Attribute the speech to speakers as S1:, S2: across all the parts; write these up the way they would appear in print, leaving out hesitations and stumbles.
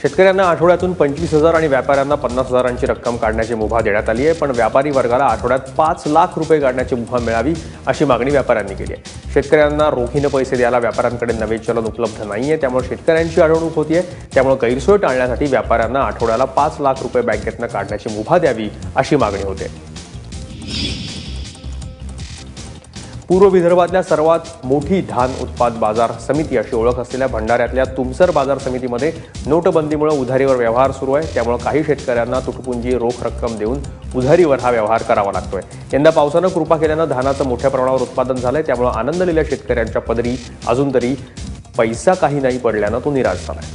S1: शेतकऱ्यांना आठवड्यातून 25,000 आणि व्यापाऱ्यांना 50,000ची रक्कम काढण्याची मुभा देण्यात आली आहे, पण व्यापारी वर्गाला आठवड्यात 5 लाख रुपये काढण्याची मुभा मिळावी अशी मागणी व्यापाऱ्यांनी केली आहे। शेतकऱ्यांना रोखीने पैसे द्यायला व्यापाऱ्यांकडे नवे चलन उपलब्ध नाहीये, त्यामुळे शेतकऱ्यांची अडवणूक होतीये। त्यामुळे गैरसोय टाळण्यासाठी व्यापाऱ्यांना आठवड्याला 5 लाख रुपये बँकेतनं काढण्याची मुभा द्यावी अशी मागणी होते। पूर्व विदर्भातल्या सर्वात मोठी धान उत्पाद बाजार समिती अशी ओळख असलेल्या भंडाऱ्यातल्या तुमसर बाजार समितीमध्ये नोटबंदीमुळे उधारीवर व्यवहार सुरू आहे। त्यामुळे काही शेतकऱ्यांना तुटपुंजी रोख रक्कम देऊन उधारीवर हा व्यवहार करावा लागतोय। यंदा पावसानं कृपा केल्यानं धानाचं मोठ्या प्रमाणावर उत्पादन झालंय, त्यामुळे आनंदलेल्या शेतकऱ्यांच्या पदरी अजून तरी पैसा काही नाही पडल्यानं तो निराश झालाय।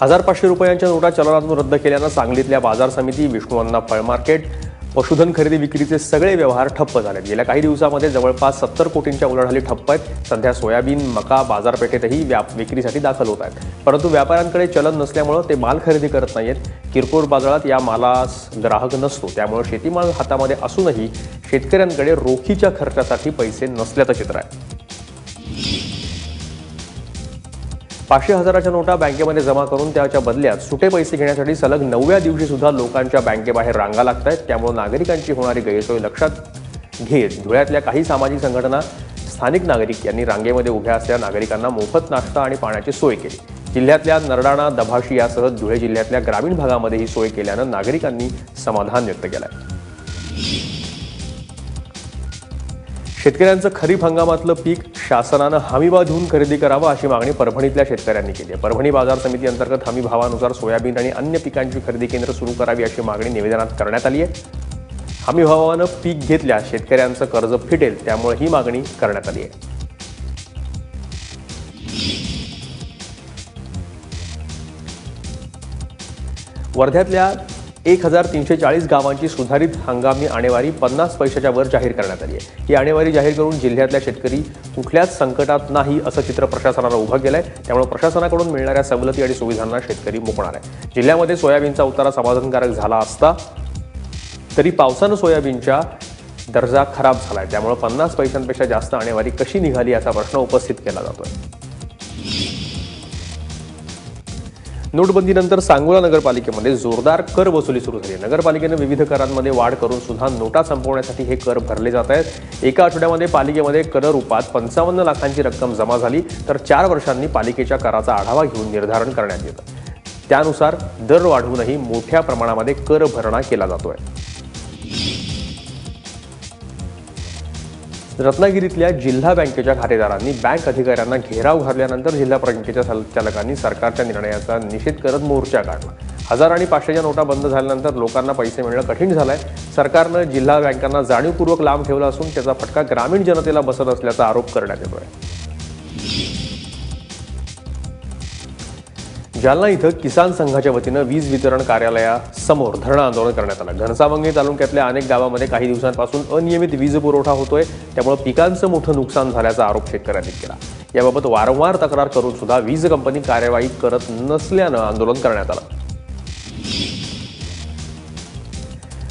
S1: 1,500 रुपयांच्या नोटा चलनातून रद्द केल्यानं सांगलीतल्या बाजार समिती, विष्णू फळ मार्केट, पशुधन खरेदी विक्रीचे सगळे व्यवहार ठप्प झालेत। गेल्या काही दिवसांमध्ये जवळपास 70 कोटींच्या उलाढाली ठप्प आहेत। सध्या सोयाबीन, मका बाजारपेठेतही विक्रीसाठी दाखल होत आहेत, परंतु व्यापाऱ्यांकडे चलन नसल्यामुळे ते माल खरेदी करत नाहीत। किरकोळ बाजारात या मालास ग्राहक नसतो, त्यामुळे शेतीमाल हातामध्ये असूनही शेतकऱ्यांकडे रोखीच्या खर्चासाठी पैसे नसल्याचं चित्र आहे। 500,000च्या नोटा बँकेमध्ये जमा करून त्याच्या बदल्यात सुटे पैसे घेण्यासाठी सलग 9व्या दिवशी सुद्धा लोकांच्या बँकेबाहेर रांगा लागत आहेत। त्यामुळे नागरिकांची होणारी गैरसोय लक्षात घेत धुळ्यातल्या काही सामाजिक संघटना, स्थानिक नागरिक यांनी रांगेमध्ये उभ्या असलेल्या नागरिकांना मोफत नाश्ता आणि पाण्याची सोय केली। जिल्ह्यातल्या नरडाणा, दभाशी यासह धुळे जिल्ह्यातल्या ग्रामीण भागामध्ये ही सोय केल्यानं नागरिकांनी समाधान व्यक्त केलं आहे। शेतकऱ्यांचं खरीप हंगामातलं पीक शासनानं हमीभाव देऊन खरेदी करावं अशी मागणी परभणीतल्या शेतकऱ्यांनी केली आहे। परभणी बाजार समिती अंतर्गत हमी भावानुसार सोयाबीन आणि अन्य पिकांची खरेदी केंद्र सुरू करावी अशी मागणी निवेदनात करण्यात आली आहे। हमी भावानं पीक घेतल्यास शेतकऱ्यांचं कर्ज फिटेल, त्यामुळे ही मागणी करण्यात आली आहे। वर्ध्यातल्या 1,340 गावांची सुधारित हंगामी आणेवारी 50 पैशाच्या वर जाहीर करण्यात आली आहे। ही आणेवारी जाहीर करून जिल्ह्यातल्या शेतकरी कुठल्याच संकटात नाही असं चित्र प्रशासनानं उभं केलंय। त्यामुळे प्रशासनाकडून मिळणाऱ्या सवलती आणि सुविधांना शेतकरी मुकणार आहे। जिल्ह्यामध्ये सोयाबीनचा उतारा समाधानकारक झाला असता तरी पावसानं सोयाबीनचा दर्जा खराब झालाय, त्यामुळे 50 पैशांपेक्षा जास्त आणेवारी कशी निघाली याचा प्रश्न उपस्थित केला जातोय। नोटबंदीनंतर सांगोला नगरपालिकेमध्ये जोरदार कर वसुली सुरू झाली आहे। नगरपालिकेने विविध करांमध्ये वाढ करून सुद्धा नोटा संपवण्यासाठी हे कर भरले जात आहेत। एका आठवड्यामध्ये पालिकेमध्ये कर रूपात 55 लाखांची रक्कम जमा झाली, तर 4 वर्षांनी पालिकेच्या कराचा आढावा घेऊन निर्धारण करण्यात येतं। त्यानुसार दर वाढवूनही मोठ्या प्रमाणामध्ये कर भरणा केला जातोय। रत्नागिरीतल्या जिल्हा बँकेच्या खातेदारांनी बँक अधिकाऱ्यांना घेराव घातल्यानंतर जिल्हा बँकेच्या संचालकांनी सरकारच्या निर्णयाचा निषेध करत मोर्चा काढला। 1000 आणि 500च्या नोटा बंद झाल्यानंतर लोकांना पैसे मिळणं कठीण झालंय। सरकारनं जिल्हा बँकांना जाणीवपूर्वक लांब ठेवला असून त्याचा फटका ग्रामीण जनतेला बसत असल्याचा आरोप करण्यात येतोय। जालना इथं किसान संघाच्या वतीनं वीज वितरण कार्यालयासमोर धरणं आंदोलन करण्यात आलं। घनसावंगी तालुक्यातल्या अनेक गावांमध्ये काही दिवसांपासून अनियमित वीज पुरवठा होतोय, त्यामुळे पिकांचं मोठं नुकसान झाल्याचा आरोप शेतकऱ्यांनी केला। याबाबत वारंवार तक्रार करून सुद्धा वीज कंपनी कार्यवाही करत नसल्यानं आंदोलन करण्यात आलं।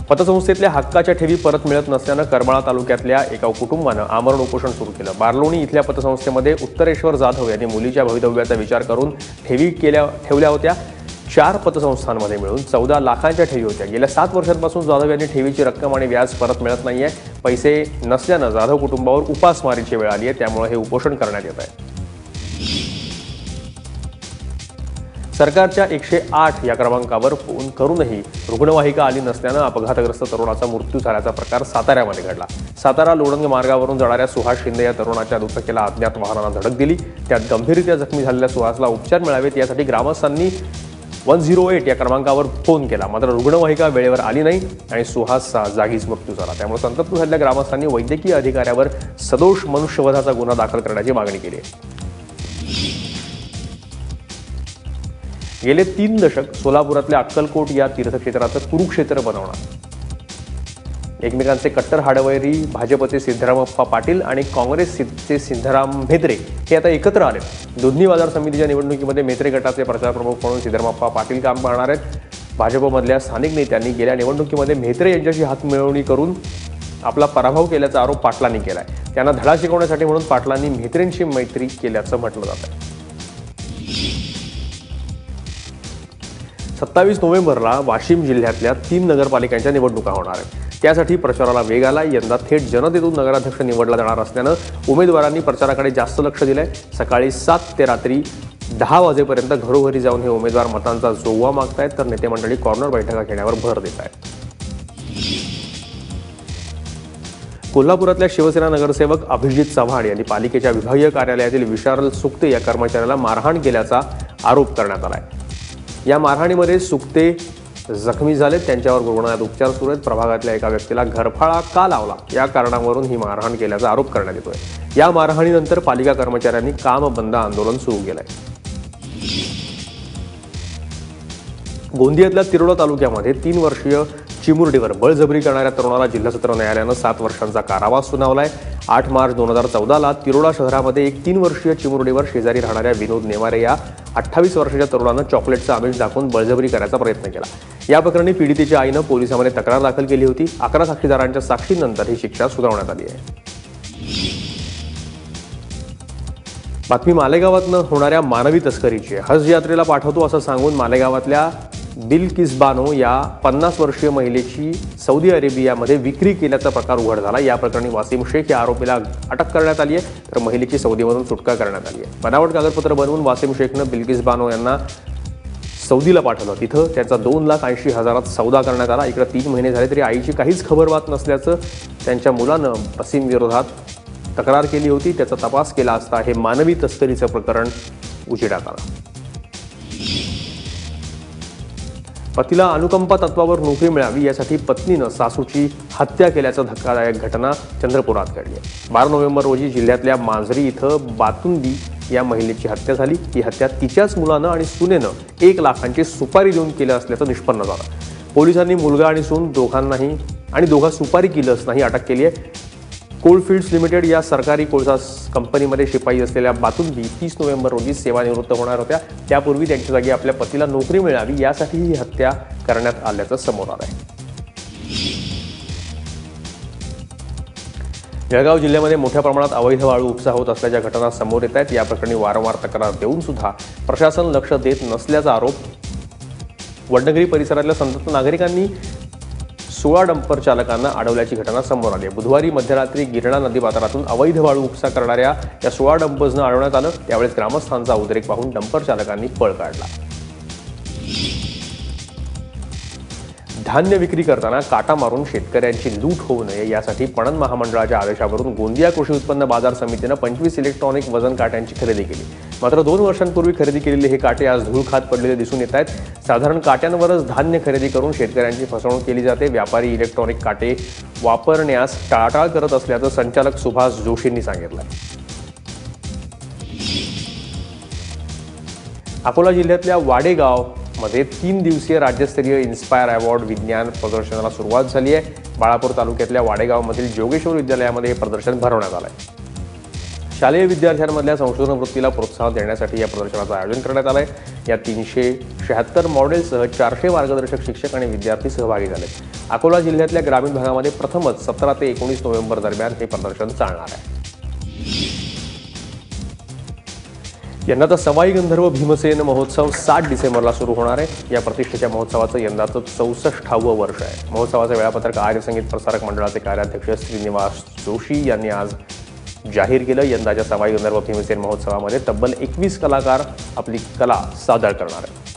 S1: पतसंस्थेतल्या हक्काच्या ठेवी परत मिळत नसल्यानं करमाळा तालुक्यातल्या एका कुटुंबानं आमरण उपोषण सुरू केलं। बारलोणी इथल्या पतसंस्थेमध्ये उत्तरेश्वर जाधव यांनी मुलीच्या भवितव्याचा विचार करून ठेवी ठेवल्या होत्या। 4 पतसंस्थांमध्ये मिळून 14 लाखांच्या ठेवी होत्या। गेल्या 7 वर्षांपासून जाधव यांनी ठेवीची रक्कम आणि व्याज परत मिळत नाहीये। पैसे नसल्यानं जाधव कुटुंबावर उपासमारीची वेळ आली आहे, त्यामुळे हे उपोषण करण्यात येत आहे। सरकारच्या 108 या क्रमांकावर फोन करूनही रुग्णवाहिका आली नसल्यानं अपघातग्रस्त तरुणाचा मृत्यू झाल्याचा प्रकार साताऱ्यामध्ये घडला। सातारा लोणंद मार्गावरून जाणाऱ्या सुहास शिंदे या तरुणाच्या दुचाकीला अज्ञात वाहनानं धडक दिली। त्यात गंभीररित्या जखमी झालेल्या सुहासला उपचार मिळावेत यासाठी ग्रामस्थांनी 108 या क्रमांकावर फोन केला, मात्र रुग्णवाहिका वेळेवर आली नाही आणि सुहासचा जागीच मृत्यू झाला। त्यामुळे संतप्त झालेल्या ग्रामस्थांनी वैद्यकीय अधिकाऱ्यावर सदोष मनुष्यवधाचा गुन्हा दाखल करण्याची मागणी केली आहे। गेले 3 दशक सोलापुरातल्या अक्कलकोट या तीर्थक्षेत्राचं कुरुक्षेत्र बनवणार। एकमेकांचे कट्टर हाडवैरी भाजपचे सिद्धरामप्पा पाटील आणि काँग्रेसचे सिद्धराम म्हेत्रे हे आता एकत्र आले। दोन्ही बाजार समितीच्या निवडणुकीमध्ये म्हेत्रे गटाचे प्रचारप्रमुख म्हणून सिद्धरामप्पा पाटील काम करणार आहेत। भाजपमधल्या स्थानिक नेत्यांनी गेल्या निवडणुकीमध्ये म्हेत्रे यांच्याशी हातमिळवणी करून आपला पराभव केल्याचा आरोप पाटलांनी केलाय। त्यांना धडा शिकवण्यासाठी म्हणून पाटलांनी म्हेत्रेंशी मैत्री केल्याचं म्हटलं जातं। 27 नोव्हेंबरला वाशिम जिल्ह्यातल्या 3 नगरपालिकांच्या निवडणुका होणार आहेत। त्यासाठी प्रचाराला वेग आला। यंदा थेट जनतेतून नगराध्यक्ष निवडला जाणार असल्यानं उमेदवारांनी प्रचाराकडे जास्त लक्ष दिलंय। सकाळी 7 ते रात्री 10 वाजेपर्यंत घरोघरी जाऊन हे उमेदवार मतांचा जोवा मागतायत, तर नेते मंडळी कॉर्नर बैठका घेण्यावर भर देत आहेत। कोल्हापुरातल्या शिवसेना नगरसेवक अभिजित चव्हाण यांनी पालिकेच्या विभागीय कार्यालयातील विशाल सुक्ते या कर्मचाऱ्याला मारहाण केल्याचा आरोप करण्यात आलाय। या मारहाणीमध्ये सुक्ते जखमी झाले, त्यांच्यावर रुग्णालयात उपचार सुरू आहेत। प्रभागातल्या एका व्यक्तीला घरफाळा का लावला या कारणावरून ही मारहाण केल्याचा आरोप करण्यात येतोय। या मारहाणीनंतर पालिका कर्मचाऱ्यांनी काम बंद आंदोलन सुरू केलंय। गोंदियातल्या तिरोडा तालुक्यामध्ये 3 वर्षीय चिमुरडीवर बळजबरी करणाऱ्या तरुणाला जिल्हा सत्र न्यायालयानं 7 वर्षांचा कारावास सुनावलाय। 8 मार्च 2014ला तिरोडा शहरामध्ये एक 3 वर्षीय चिमुरडीवर शेजारी राहणाऱ्या विनोद नेवारे या 28 वर्षाच्या तरुणानं चॉकलेटचं आमिष दाखवून बळजबरी करायचा प्रयत्न केला। या प्रकरणी पीडितेच्या आईनं पोलिसांमध्ये तक्रार दाखल केली होती। 11 साक्षीदारांच्या साक्षीनंतर ही शिक्षा सुनावण्यात आली आहे। बातमी मालेगावातनं होणाऱ्या मानवी तस्करीची। हज यात्रेला पाठवतो असं सांगून मालेगावातल्या बिल्किस बानो या 50 वर्षीय महिलेची सौदी अरेबियामध्ये विक्री केल्याचा प्रकार उघड झाला। या प्रकरणी वासिम शेख या आरोपीला अटक करण्यात आली आहे, तर महिलेची सौदीमधून सुटका करण्यात आली आहे। बनावट कागदपत्र बनवून वासिम शेखनं बिल्किस बानो यांना सौदीला पाठवलं। तिथं त्याचा 2,80,000 सौदा करण्यात आला। इकडे 3 महिने झाले तरी आईची काहीच खबरबात नसल्याचं त्यांच्या मुलानं वसीम विरोधात तक्रार केली होती। त्याचा तपास केला असता हे मानवी तस्करीचं प्रकरण उजेडात आलं। पतीला अनुकंपा तत्वावर नोकरी मिळावी यासाठी पत्नीनं सासूची हत्या केल्याचं धक्कादायक घटना चंद्रपुरात घडली आहे। 12 नोव्हेंबर रोजी जिल्ह्यातल्या मांजरी इथं बातुंदी या महिलेची हत्या झाली। ही हत्या तिच्याच मुलानं आणि सुनेनं 1 लाखांची सुपारी देऊन केलं असल्याचं निष्पन्न झालं। पोलिसांनी मुलगा आणि सून दोघा सुपारी किलर्सनाही अटक केली आहे। कोलफिल्ड्स लिमिटेड या सरकारी कोळसा कंपनीमध्ये शिपाई असलेल्या बातुंदी 30 नोव्हेंबर रोजी सेवानिवृत्त होणार होत्या। त्यापूर्वी त्यांच्या जागी आपल्या पतीला नोकरी मिळावी यासाठी ही हत्या करण्यात आल्याचं समोर आलं आहे। जळगाव जिल्ह्यामध्ये मोठ्या प्रमाणात अवैध वाळू उपसा होत असल्याच्या घटना समोर येत आहेत। या प्रकरणी वारंवार तक्रार देऊन सुद्धा प्रशासन लक्ष देत नसल्याचा आरोप वडनगरी परिसरातल्या संतप्त नागरिकांनी 16 डंपर चालकांना अडवल्याची घटना समोर आली आहे। बुधवारी मध्यरात्री गिरणा नदीपात्रातून अवैध वाळू उपसा करणाऱ्या या 16 डंपर्सना अडवण्यात आलं। त्यावेळेस ग्रामस्थांचा उद्रेक पाहून डंपर चालकांनी पळ काढला। धान्य विक्री करताना काटा मारून शेतकऱ्यांची लूट होऊ नये यासाठी पणन महामंडळाच्या आदेशावरून गोंदिया कृषी उत्पन्न बाजार समितीनं 25 इलेक्ट्रॉनिक वजन काट्यांची खरेदी केली। मात्र 2 वर्षांपूर्वी खरेदी केलेले हे काटे आज धूळ खात पडलेले दिसून येत आहेत। साधारण काट्यांवरच धान्य खरेदी करून शेतकऱ्यांची फसवणूक केली जाते। व्यापारी इलेक्ट्रॉनिक काटे वापरण्यास टाळाटाळ करत असल्याचं संचालक सुभाष जोशींनी सांगितलं। अकोला जिल्ह्यातल्या वाडेगाव मध्ये 3 दिवसीय राज्यस्तरीय इन्स्पायर अवॉर्ड विज्ञान प्रदर्शनाला सुरुवात झाली आहे। बाळापूर तालुक्यातल्या वाडेगावमधील जोगेश्वर विद्यालयामध्ये हे प्रदर्शन भरवण्यात आलं आहे। शालेय विद्यार्थ्यांमधल्या संशोधन वृत्तीला प्रोत्साहन देण्यासाठी या प्रदर्शनाचं आयोजन करण्यात आलं आहे। या 376 मॉडेलसह 400 मार्गदर्शक शिक्षक आणि विद्यार्थी सहभागी झाले। अकोला जिल्ह्यातल्या ग्रामीण भागामध्ये प्रथमच 17 ते 19 नोव्हेंबर दरम्यान हे प्रदर्शन चालणार आहे। यंदाचा सवाई गंधर्व भीमसेन महोत्सव 7 डिसेंबरला सुरू होणार आहे। या प्रतिष्ठेच्या महोत्सवाचं यंदाचं 64वं वर्ष आहे। महोत्सवाचं वेळापत्रक आर्य संगीत प्रसारक मंडळाचे कार्याध्यक्ष श्रीनिवास जोशी यांनी आज जाहीर केलं। यंदाच्या सवाई गंधर्व भीमसेन महोत्सवामध्ये तब्बल 21 कलाकार आपली कला सादर करणार आहेत।